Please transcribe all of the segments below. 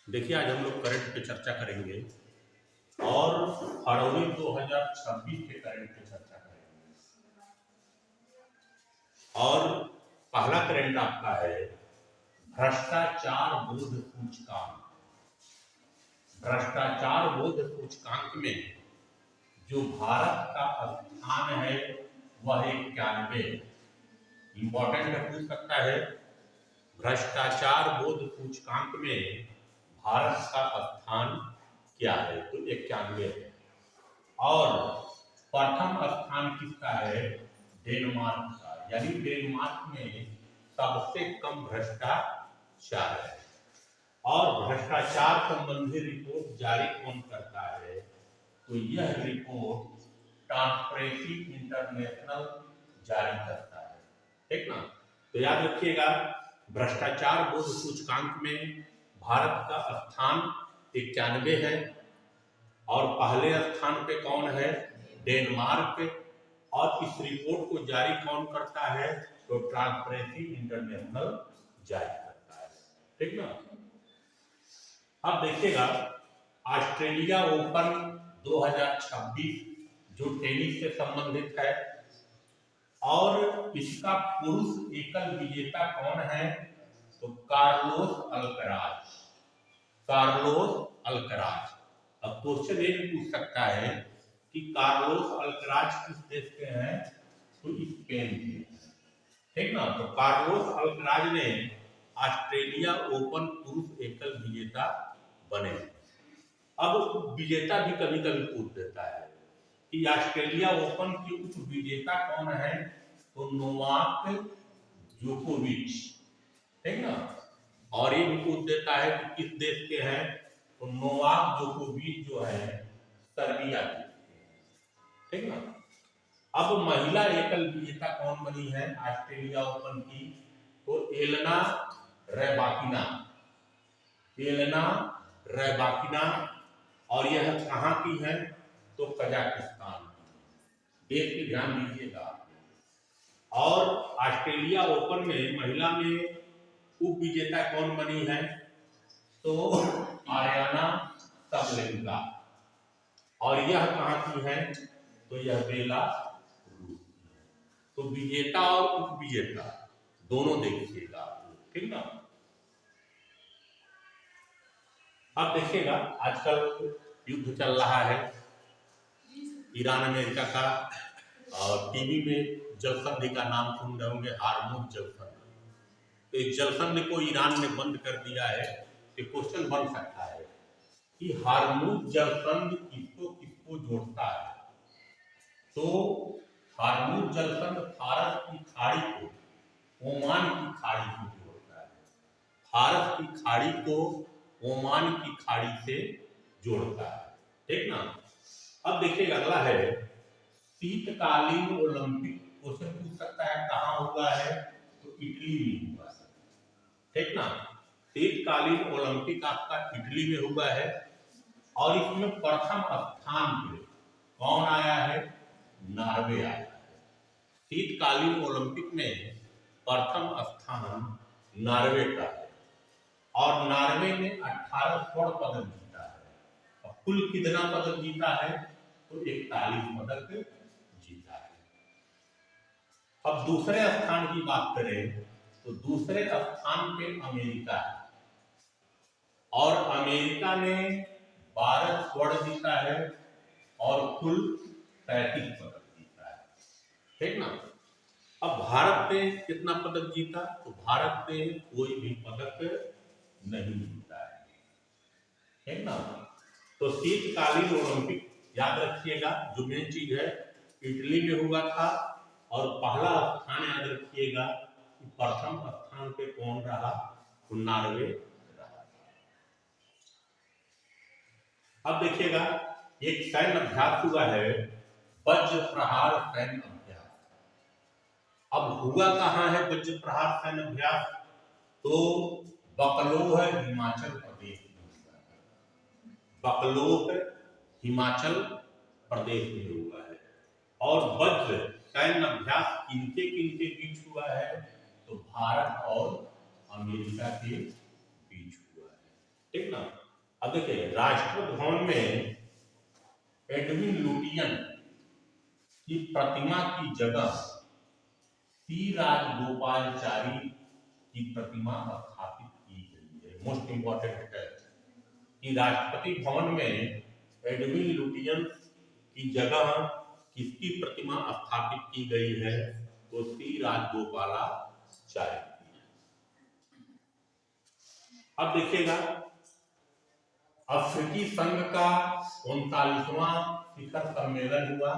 देखिए, आज हम लोग करंट पे चर्चा करेंगे और फरवरी 2026 के करंट पे चर्चा करेंगे। और पहला करंट आपका है भ्रष्टाचार बोध सूचकांक। भ्रष्टाचार बोध सूचकांक में जो भारत का स्थान है वह 91। इंपॉर्टेंट पूछ सकता है, भ्रष्टाचार बोध सूचकांक में भारत का स्थान क्या है? तो 91 है। और प्रथम स्थान किसका है? डेनमार्क का। यानी डेनमार्क में सबसे कम भ्रष्टाचार है। और भ्रष्टाचार संबंधी रिपोर्ट जारी कौन करता है? तो यह रिपोर्ट ट्रांसपेरेंसी इंटरनेशनल जारी करता है। ठीक ना? तो याद रखिएगा, भ्रष्टाचार बोध सूचकांक में भारत का स्थान 91 है और पहले स्थान पे कौन है? डेनमार्क। और इस रिपोर्ट को जारी कौन करता है? तो ट्रांसपेरेंसी इंटरनेशनल जारी करता है। ठीक ना? अब देखिएगा, ऑस्ट्रेलिया ओपन 2026 जो टेनिस से संबंधित है और इसका पुरुष एकल विजेता कौन है? तो कार्लोस अल्कराज। Carlos Alcaraz. अब क्वेश्चन ये भी पूछ सकता है कि कार्लोस अल्कराज किस देश के हैं? तो स्पेन के। ठीक ना? तो कार्लोस अल्कराज ने ऑस्ट्रेलिया ओपन पुरुष एकल विजेता बने। अब विजेता भी कभी कभी पूछ देता है कि ऑस्ट्रेलिया ओपन की उप विजेता कौन है? तो नोवाक जोकोविच। ठीक ना? और ये भी पूछ देता है कि किस देश के हैं? तो नोवाक जोकोविच जो है सर्बिया के। ठीक ना? अब महिला एकल विजेता कौन बनी है ऑस्ट्रेलिया ओपन की? तो एलेना रैबाकिना। एलेना रैबाकिना। और यह कहाँ की है? तो कजाकिस्तान। देश की ध्यान दीजिएगा। और ऑस्ट्रेलिया ओपन में महिला में उप विजेता कौन बनी है? तो आर्याना सबलेंका। और यह कहाँ की है? तो यह बेलारूस। तो विजेता और उप विजेता दोनों देखिएगा। ठीक ना? अब देखिएगा, आजकल युद्ध चल रहा है ईरान अमेरिका का, और टीवी में जलसंधि का नाम सुन रहे होंगे, हार्मुज जलसंधि। तो इस जलसंधि को ईरान ने बंद कर दिया है। तो क्वेश्चन बन सकता है कि हार्मुज जलसंधि किसको किसको जोड़ता है? तो हार्मुज जलसंधि फारस की खाड़ी को ओमान की खाड़ी से जोड़ता है। फारस की खाड़ी को ओमान की खाड़ी से जोड़ता है। ठीक ना? अब देखिएगा, अगला है शीतकालीन ओलंपिक। क्वेश्चन पूछ सकता है कहाँ हुआ है? तो इटली में हुआ है। ठीक ना? शीतकालीन ओलंपिक आपका इटली में हुआ है। और इसमें प्रथम स्थान पे कौन आया है? नॉर्वे आया है। शीतकालीन ओलंपिक में प्रथम स्थान नॉर्वे का है। और नॉर्वे ने 18 स्वर्ण पदक जीता है। और कुल कितना पदक जीता है? तो 41 पदक जीता है। अब दूसरे स्थान की बात करें तो दूसरे स्थान पे अमेरिका है। और अमेरिका ने 12 स्वर्ण जीता है और कुल 35 पदक जीता है। ठीक ना? अब भारत ने कितना पदक जीता? तो भारत ने कोई भी पदक नहीं जीता है। ठीक ना? तो शीतकालीन ओलंपिक याद रखिएगा, जो मेन चीज है इटली में हुआ था। और पहला स्थान याद रखिएगा कि प्रथम स्थान पे कौन रहा? तो नॉर्वे रहा। अब देखिएगा, एक सैन्य अभ्यास हुआ है, वज्र प्रहार सैन्य अभ्यास। अब हुआ कहाँ है वज्र प्रहार सैन्य अभ्यास? तो बकलोह हिमाचल प्रदेश में। बकलोह हिमाचल प्रदेश में हुआ है। और वज्र सैन्य अभ्यास किनके किनके बीच हुआ है? तो भारत और अमेरिका के बीच हुआ है। ठीक ना? अब देखिए, राष्ट्रपति भवन में एडविन लुटियन की प्रतिमा की जगह सी राजगोपालचारी की प्रतिमा स्थापित की गई है। मोस्ट इंपॉर्टेंट है कि राष्ट्रपति भवन में एडविन लुटियन की जगह किसकी प्रतिमा स्थापित की गई है, तो सी राजगोपालाचारी की। अब देखिएगा, अफ्रीकी संघ का 39वां शिखर सम्मेलन हुआ,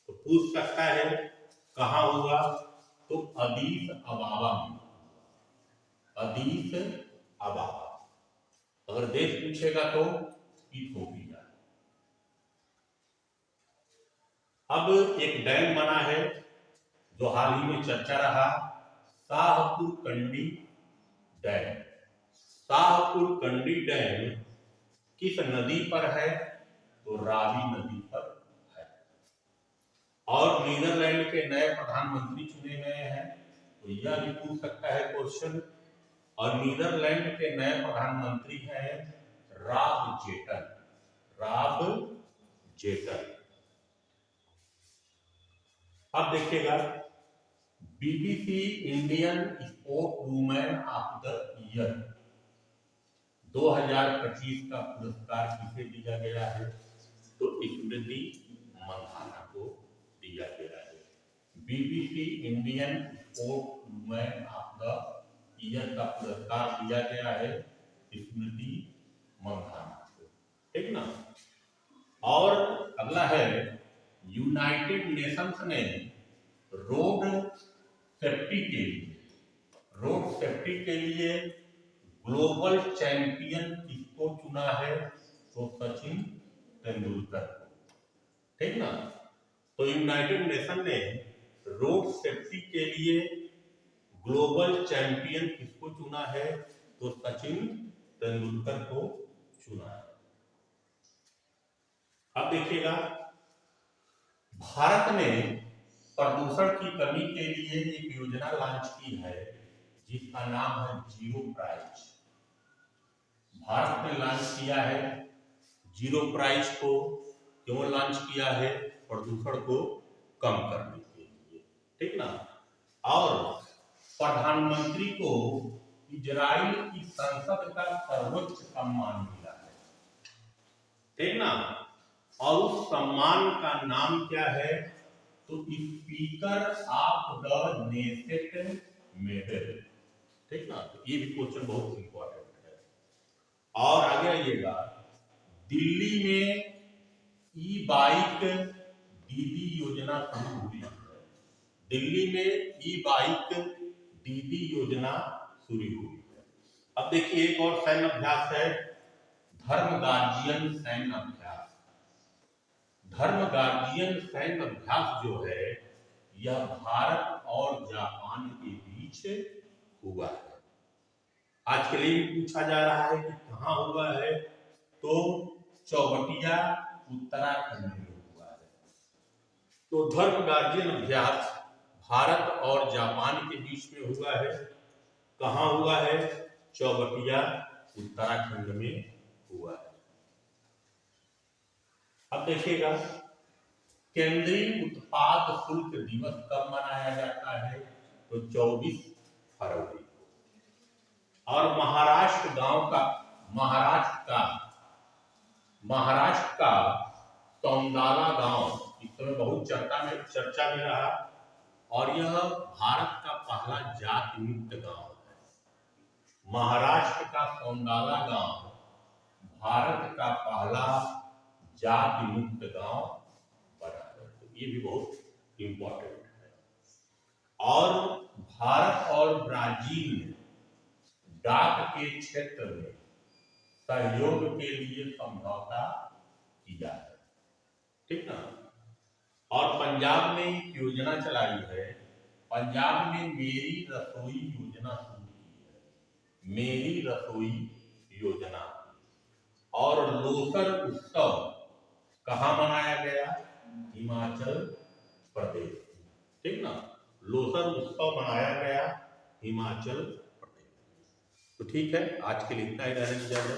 तो पूछ सकता है कहाँ हुआ, तो अदीस अबाबा में। अदीस अबाबा। अगर देश पूछेगा तो इथोपिया। अब एक डैम बना है जो हाल ही में चर्चा रहा, शाहपुर कंडी डैम। शाहपुर कंडी डैम किस नदी पर है, तो रावी नदी पर है। और नीदरलैंड के नए प्रधानमंत्री चुने गए हैं, तो यह भी पूछ सकता है क्वेश्चन। और नीदरलैंड के नए प्रधानमंत्री हैं रॉब जेटन। रॉब जेटन। अब देखिएगा, BBC Indian sport women of the year 2025 का पुरस्कार किसे दिया गया है, तो स्मृति मंधाना को दिया गया है। BBC Indian sport women of the year का पुरस्कार दिया गया है स्मृति मंधाना को, ठीक ना। और अगला है, यूनाइटेड नेशंस ने रोड सेफ्टी के लिए ग्लोबल चैंपियन किसको चुना है, तो सचिन तेंदुलकर को, ठीक ना। तो यूनाइटेड नेशन ने रोड सेफ्टी के लिए ग्लोबल चैंपियन किसको चुना है, तो सचिन तेंदुलकर को चुना है। अब देखिएगा, भारत ने प्रदूषण की कमी के लिए एक योजना लॉन्च की है जिसका नाम है जीरो प्राइज। भारत ने लॉन्च किया है जीरो प्राइज को। क्यों लॉन्च किया है, प्रदूषण को कम करने के लिए, ठीक ना। और प्रधानमंत्री को इजराइल की संसद का सर्वोच्च सम्मान मिला है, ठीक ना। और उस सम्मान का नाम क्या है, तो speaker of the Knesset medal, ठीक ना। तो ये भी क्वेश्चन बहुत इंपॉर्टेंट है। और आगे आइएगा, दिल्ली में ई बाइक दीदी योजना शुरू हुई है। दिल्ली में ई बाइक दीदी योजना शुरू हुई है। अब देखिए, एक और सैन्य अभ्यास है, धर्म गार्जियन सैन्य अभ्यास। धर्म गार्जियन सैन्य अभ्यास जो है, यह भारत और जापान के बीच हुआ है। आज के लिए पूछा जा रहा है कि कहाँ हुआ है, तो चौबटिया उत्तराखंड में हुआ है। तो धर्म गार्जियन अभ्यास भारत और जापान के बीच में हुआ है। कहाँ हुआ है, चौबटिया उत्तराखंड में हुआ है। अब देखिएगा, केंद्रीय उत्पाद शुल्क दिवस कब मनाया जाता है, तो 24 फरवरी को। और महाराष्ट्र का सौंदाला गांव इस समय बहुत चर्चा में रहा, और यह भारत का पहला जाति मुक्त गांव है। महाराष्ट्र का सौंदाला गांव भारत का पहला जाति मुक्त गांव बना है। तो ये भी बहुत इंपॉर्टेंट है। और भारत और ब्राजील ने डाक के क्षेत्र में सहयोग के लिए समझौता किया है, ठीक ना। और पंजाब ने एक योजना चलाई है, पंजाब ने मेरी रसोई योजना शुरू की है, मेरी रसोई योजना। और लोसर उत्सव कहाँ मनाया गया, हिमाचल प्रदेश, ठीक ना। लोसर उत्सव मनाया गया हिमाचल प्रदेश। तो ठीक है, आज के लिए इतना ही रहने दीजिए।